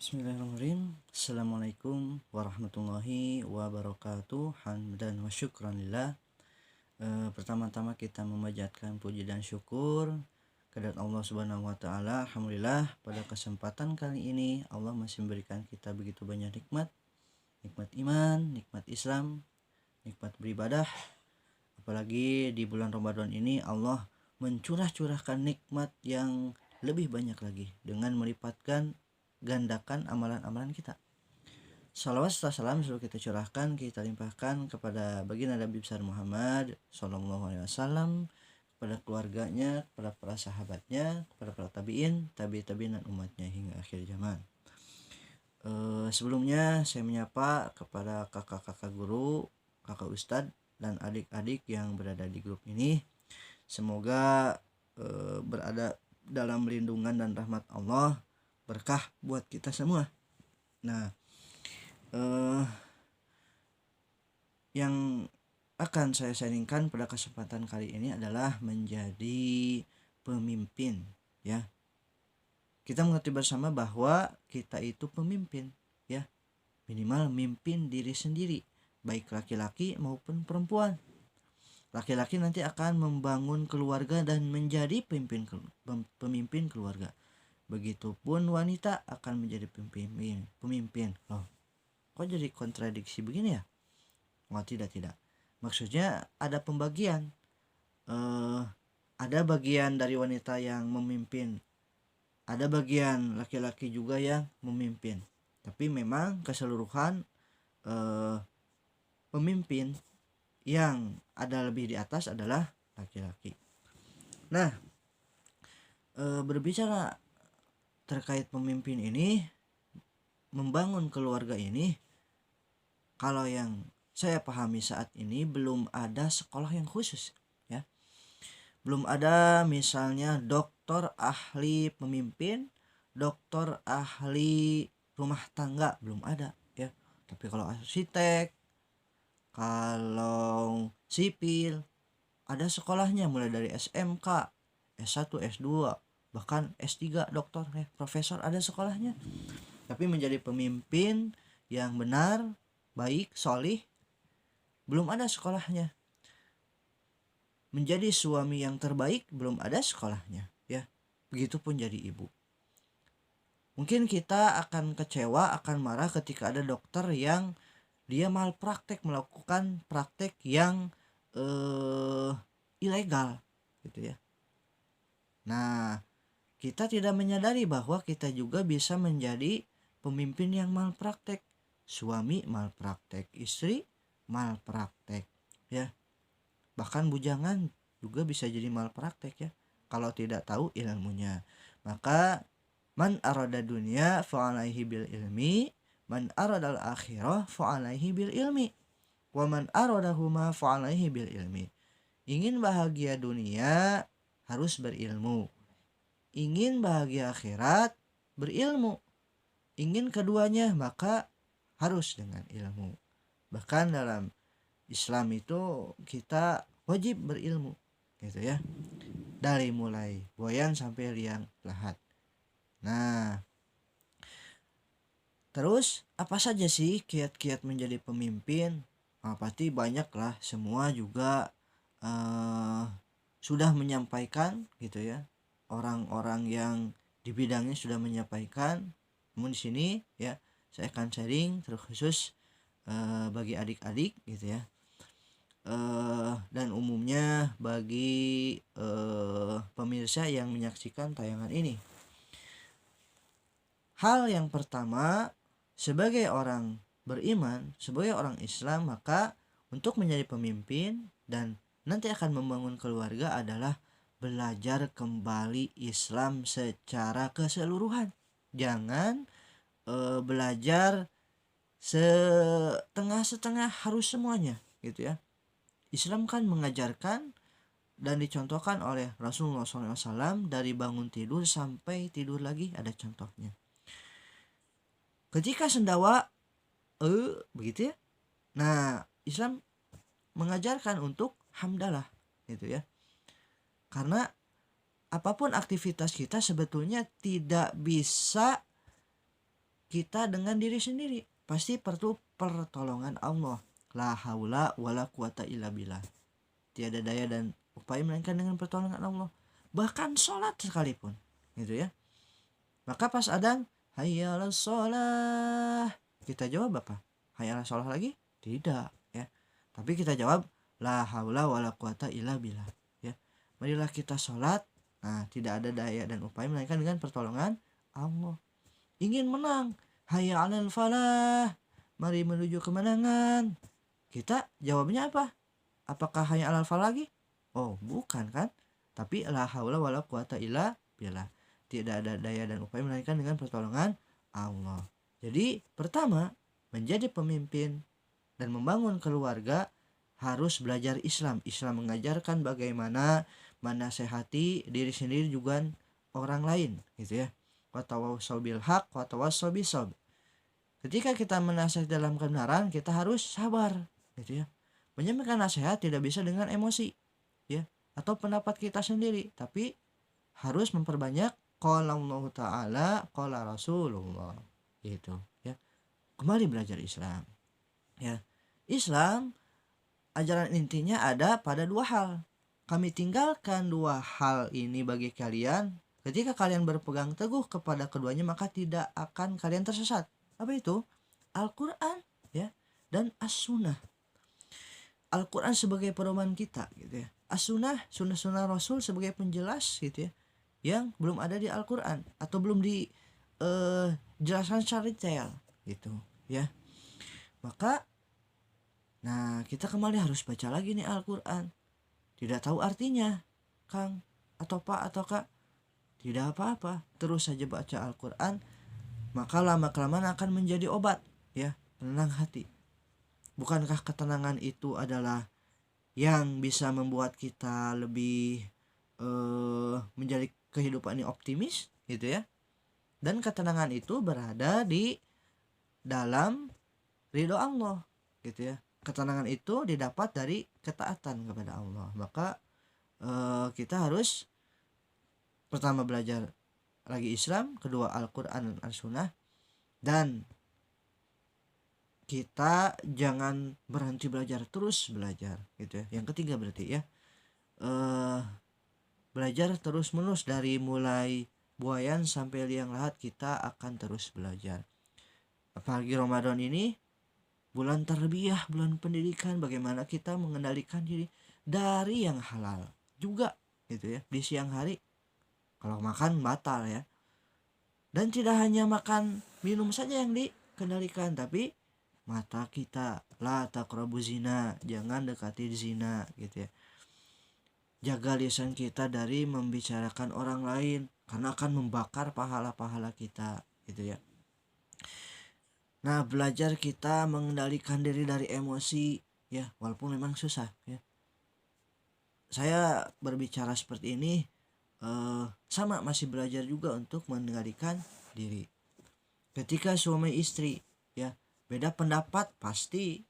Bismillahirrahmanirrahim. Assalamualaikum warahmatullahi wabarakatuh. Hamdan wa syukran lillah. Pertama-tama kita memanjatkan puji dan syukur kehadirat Allah Subhanahu wa taala. Alhamdulillah pada kesempatan kali ini Allah masih memberikan kita begitu banyak nikmat. Nikmat iman, nikmat Islam, nikmat beribadah. Apalagi di bulan Ramadan ini Allah mencurah-curahkan nikmat yang lebih banyak lagi dengan melipatkan gandakan amalan-amalan kita. Salawat serta salam selalu kita curahkan, kita limpahkan kepada baginda Nabi besar Muhammad Sallallahu Alaihi Wasallam, kepada keluarganya, kepada para sahabatnya, kepada para tabiin, tabiin dan umatnya hingga akhir zaman. Sebelumnya saya menyapa kepada kakak-kakak guru, kakak ustadz dan adik-adik yang berada di grup ini. Semoga berada dalam lindungan dan rahmat Allah, berkah buat kita semua. Nah, yang akan saya sharingkan pada kesempatan kali ini adalah menjadi pemimpin, ya. Kita mengerti bersama bahwa kita itu pemimpin, ya. Minimal mimpin diri sendiri, baik laki-laki maupun perempuan. Laki-laki nanti akan membangun keluarga dan menjadi pemimpin keluarga. Begitupun wanita akan menjadi pemimpin. Oh, kok jadi kontradiksi begini ya? Oh, tidak. Maksudnya ada pembagian. Ada bagian dari wanita yang memimpin. Ada bagian laki-laki juga yang memimpin. Tapi memang keseluruhan pemimpin yang ada lebih di atas adalah laki-laki. Nah, berbicara terkait pemimpin ini, membangun keluarga ini, kalau yang saya pahami saat ini belum ada sekolah yang khusus, ya. Belum ada misalnya dokter ahli pemimpin, dokter ahli rumah tangga, belum ada, ya. Tapi kalau arsitek, kalau sipil, ada sekolahnya mulai dari SMK, S1, S2, bahkan S3 doktor, profesor, ada sekolahnya. Tapi menjadi pemimpin yang benar, baik, solih, belum ada sekolahnya. Menjadi suami yang terbaik, belum ada sekolahnya, ya. Begitupun jadi ibu. Mungkin kita akan kecewa, akan marah ketika ada dokter yang dia malpraktek, melakukan praktek yang ilegal, gitu ya. Nah, kita tidak menyadari bahwa kita juga bisa menjadi pemimpin yang malpraktek. Suami malpraktek, istri malpraktek, ya. Bahkan bujangan juga bisa jadi malpraktek, ya, kalau tidak tahu ilmunya. Maka man arada dunya fa'alaihi bil ilmi, man aradal akhirah fa'alaihi bil ilmi, wa man aradahuma fa'alaihi bil ilmi. Ingin bahagia dunia harus berilmu. Ingin bahagia akhirat berilmu. Ingin keduanya maka harus dengan ilmu. Bahkan dalam Islam itu kita wajib berilmu, gitu ya. Dari mulai boyan sampai liang lahat. Nah, terus apa saja sih kiat-kiat menjadi pemimpin? Pasti banyak lah, semua juga sudah menyampaikan, gitu ya. Orang-orang yang di bidangnya sudah menyampaikan. Namun di sini, ya, saya akan sharing terkhusus bagi adik-adik, gitu ya. Dan umumnya bagi pemirsa yang menyaksikan tayangan ini. Hal yang pertama, sebagai orang beriman, sebagai orang Islam, maka untuk menjadi pemimpin dan nanti akan membangun keluarga adalah belajar kembali Islam secara keseluruhan. Jangan belajar setengah-setengah, harus semuanya, gitu ya. Islam kan mengajarkan dan dicontohkan oleh Rasulullah SAW dari bangun tidur sampai tidur lagi, ada contohnya. Ketika sendawa, begitu ya. Nah, Islam mengajarkan untuk hamdalah, gitu ya. Karena apapun aktivitas kita sebetulnya tidak bisa kita dengan diri sendiri, pasti perlu pertolongan Allah. La haula wala quwata illa billah. Tiada daya dan upaya melainkan dengan pertolongan Allah. Bahkan sholat sekalipun, gitu ya. Maka pas adzan, hayya 'alas shalah, kita jawab apa? Hayya 'alas shalah lagi? Tidak, ya. Tapi kita jawab la haula wala quwata illa billah, ya. Marilah kita sholat. Nah, tidak ada daya dan upaya melainkan dengan pertolongan Allah. Ingin menang, hayya 'alal falah, mari menuju kemenangan. Kita jawabnya apa? Apakah hayya 'alal falah lagi? Oh, bukan kan? Tapi la haula wala quwata illa billah. Tidak ada daya dan upaya melainkan dengan pertolongan Allah. Jadi, pertama, menjadi pemimpin dan membangun keluarga harus belajar Islam. Islam mengajarkan bagaimana menasehati diri sendiri juga orang lain, gitu ya. Wa tawassaw bil haq wa tawassaw bis sabr. Ketika kita menasihati dalam kebenaran, kita harus sabar, gitu ya. Menyampaikan nasihat tidak bisa dengan emosi, ya, atau pendapat kita sendiri, tapi harus memperbanyak qala Allah Ta'ala, qala Rasulullah, gitu ya. Kembali belajar Islam, ya. Islam, ajaran intinya ada pada dua hal. Kami tinggalkan dua hal ini bagi kalian. Ketika kalian berpegang teguh kepada keduanya, maka tidak akan kalian tersesat. Apa itu? Al-Quran, ya, dan As-Sunnah. Al-Quran sebagai pedoman kita, gitu ya. As-Sunnah, sunnah-sunnah Rasul sebagai penjelas, gitu ya, yang belum ada di Al-Quran atau belum dijelaskan secara detail, gitu ya. Maka, nah, kita kembali harus baca lagi nih Al-Quran. Tidak tahu artinya, Kang atau Pak atau Kak, tidak apa-apa, terus saja baca Al-Quran. Maka lama-kelamaan akan menjadi obat, ya, penenang hati. Bukankah ketenangan itu adalah yang bisa membuat kita lebih menjadi kehidupan ini optimis, gitu ya. Dan ketenangan itu berada di dalam ridho Allah, gitu ya. Ketenangan itu didapat dari ketaatan kepada Allah. Maka kita harus pertama belajar lagi Islam, kedua Al-Quran dan As-Sunnah, dan kita jangan berhenti belajar, terus belajar, gitu ya. Yang ketiga berarti ya, belajar terus menerus dari mulai buayan sampai liang lahat, kita akan terus belajar. Apalagi Ramadan ini bulan tarbiyah, bulan pendidikan, bagaimana kita mengendalikan diri dari yang halal juga, gitu ya. Di siang hari kalau makan batal, ya. Dan tidak hanya makan minum saja yang dikendalikan, tapi mata kita, la taqrabu zina, jangan dekati zina, gitu ya. Jaga lisan kita dari membicarakan orang lain, karena akan membakar pahala-pahala kita, gitu ya. Nah, belajar kita mengendalikan diri dari emosi, ya, walaupun memang susah, ya. Saya berbicara seperti ini sama masih belajar juga untuk mengendalikan diri. Ketika suami istri, ya, beda pendapat, pasti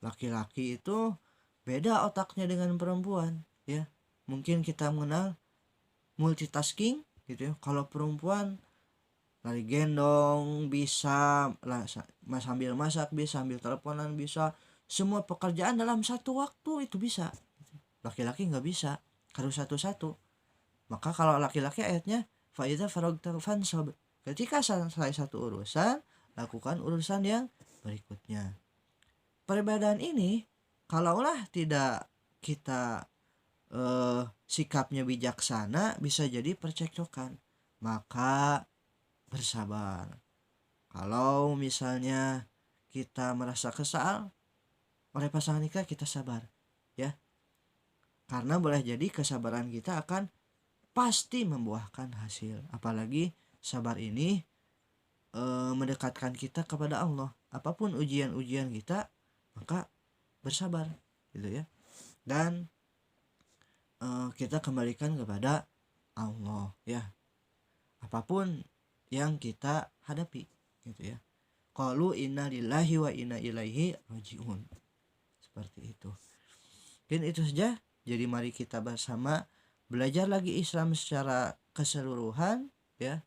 laki-laki itu beda otaknya dengan perempuan, ya. Mungkin kita mengenal multitasking, gitu ya. Kalau perempuan lari gendong bisa, sambil masak bisa, sambil teleponan bisa, semua pekerjaan dalam satu waktu itu bisa. Laki-laki nggak bisa, harus satu-satu. Maka kalau laki-laki ayatnya fa idza faragta fansab, ketika selesai satu urusan, lakukan urusan yang berikutnya. Perbedaan ini kalaulah tidak kita sikapnya bijaksana, bisa jadi percekcokan. Maka bersabar. Kalau misalnya kita merasa kesal oleh pasangan kita, kita sabar, ya. Karena boleh jadi kesabaran kita akan pasti membuahkan hasil. Apalagi sabar ini mendekatkan kita kepada Allah. Apapun ujian-ujian kita, maka bersabar, gitu ya. Dan kita kembalikan kepada Allah, ya. Apapun yang kita hadapi, gitu ya. Qalu inna lillahi wa inna ilaihi rajiun. Seperti itu. Dan itu saja. Jadi mari kita bersama belajar lagi Islam secara keseluruhan, ya.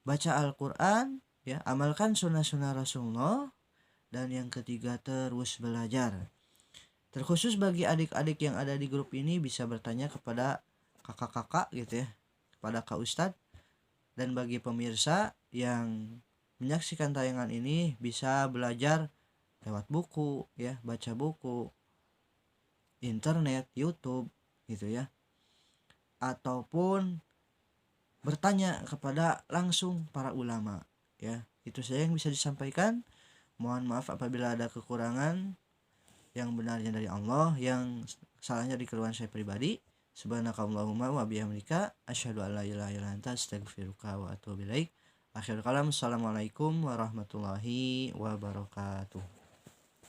Baca Al-Quran ya, amalkan sunnah-sunnah Rasulullah. Dan yang ketiga, terus belajar. Terkhusus bagi adik-adik yang ada di grup ini, bisa bertanya kepada kakak-kakak gitu ya, kepada Kak Ustadz. Dan bagi pemirsa yang menyaksikan tayangan ini, bisa belajar lewat buku ya, baca buku, internet, YouTube gitu ya, ataupun bertanya kepada langsung para ulama ya. Itu saja yang bisa disampaikan. Mohon maaf apabila ada kekurangan. Yang benarnya dari Allah, yang salahnya di keluhan saya pribadi. Subhanakallahumma wa bihamdika asyhadu an la ilaha illa anta astaghfiruka wa atubu ilaik. Akhirul kalam, assalamualaikum warahmatullahi wabarakatuh.